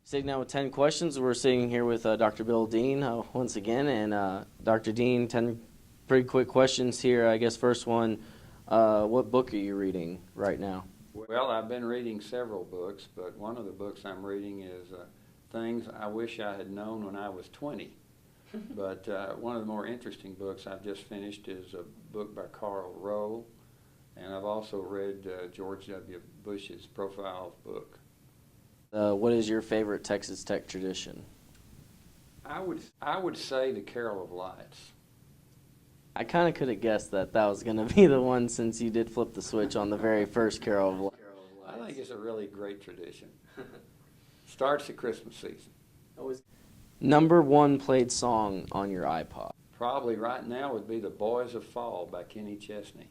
Sitting down with 10 questions. We're sitting here with Dr. Bill Dean once again. And Dr. Dean, 10 pretty quick questions here. I guess first one, what book are you reading right now? Well, I've been reading several books, but one of the books I'm reading is Things I Wish I Had Known When I Was 20. But one of the more interesting books I've just finished is a book by Carl Rowe, and I've also read George W. Bush's Profile book. What is your favorite Texas Tech tradition? I would say the Carol of Lights. I kind of could have guessed that was going to be the one since you did flip the switch on the very first Carol of Lights. I think it's a really great tradition. Starts at Christmas season. Number one played song on your iPod? Probably right now would be The Boys of Fall by Kenny Chesney.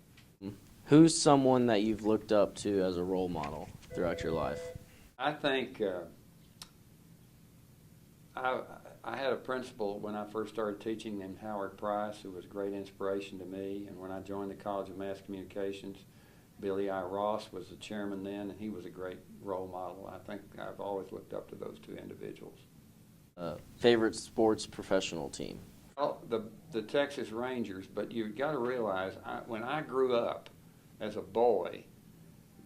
Who's someone that you've looked up to as a role model throughout your life? I think I had a principal when I first started teaching named Howard Price, who was a great inspiration to me. And when I joined the College of Mass Communications, Billy I. Ross was the chairman then, and he was a great role model. I think I've always looked up to those two individuals. Favorite sports professional team? Well, the Texas Rangers, but you've got to realize, when I grew up as a boy,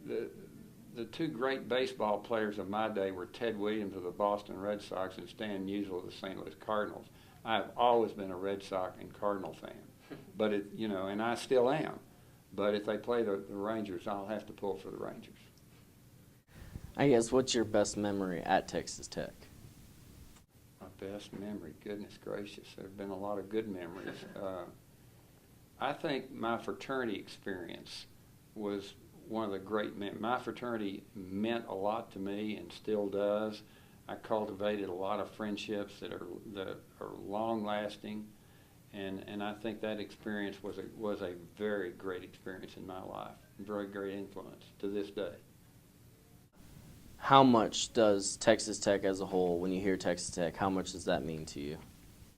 the two great baseball players of my day were Ted Williams of the Boston Red Sox and Stan Musial of the St. Louis Cardinals. I've always been a Red Sox and Cardinal fan, but and I still am. But if they play the Rangers, I'll have to pull for the Rangers. I guess, what's your best memory at Texas Tech? My best memory, goodness gracious, there have been a lot of good memories. I think my fraternity experience was one of the great my fraternity meant a lot to me and still does. I cultivated a lot of friendships that are long lasting, and I think that experience was a very great experience in my life, very great influence to this day. How much does Texas Tech as a whole, when you hear Texas Tech, how much does that mean to you?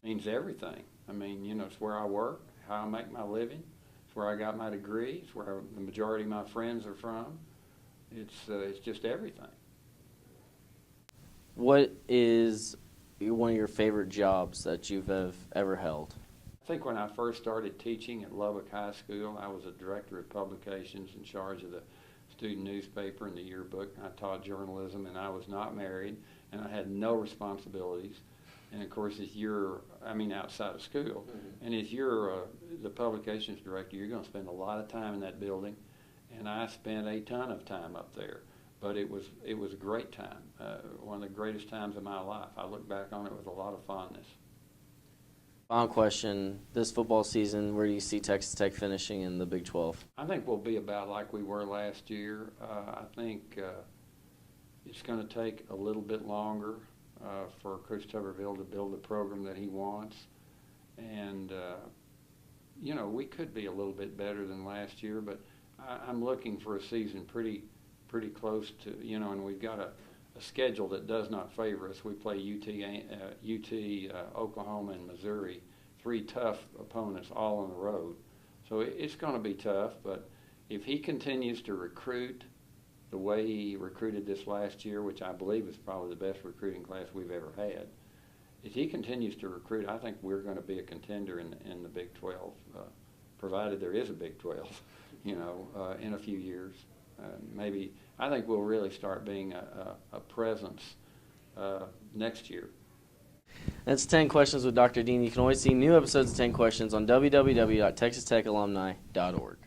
It means everything. I mean, it's where I work, how I make my living. It's where I got my degree. It's where the majority of my friends are from. It's just everything. What is one of your favorite jobs that you've ever held? I think when I first started teaching at Lubbock High School, I was a director of publications in charge of the student newspaper and the yearbook. I taught journalism, and I was not married, and I had no responsibilities. And of course, outside of school. Mm-hmm. And as you're the publications director, you're going to spend a lot of time in that building. And I spent a ton of time up there. But it was a great time, one of the greatest times of my life. I look back on it with a lot of fondness. Final question, this football season, where do you see Texas Tech finishing in the Big 12? I think we'll be about like we were last year. I think it's going to take a little bit longer for Coach Tuberville to build the program that he wants. And, we could be a little bit better than last year, but I'm looking for a season pretty close to, and we've got a schedule that does not favor us. We play UT, Oklahoma, and Missouri, 3 tough opponents all on the road. So it's going to be tough, but if he continues to recruit the way he recruited this last year, which I believe is probably the best recruiting class we've ever had, if he continues to recruit, I think we're going to be a contender in the Big 12, provided there is a Big 12, in a few years. Maybe I think we'll really start being a presence next year. That's 10 Questions with Dr. Dean. You can always see new episodes of 10 Questions on www.texastechalumni.org.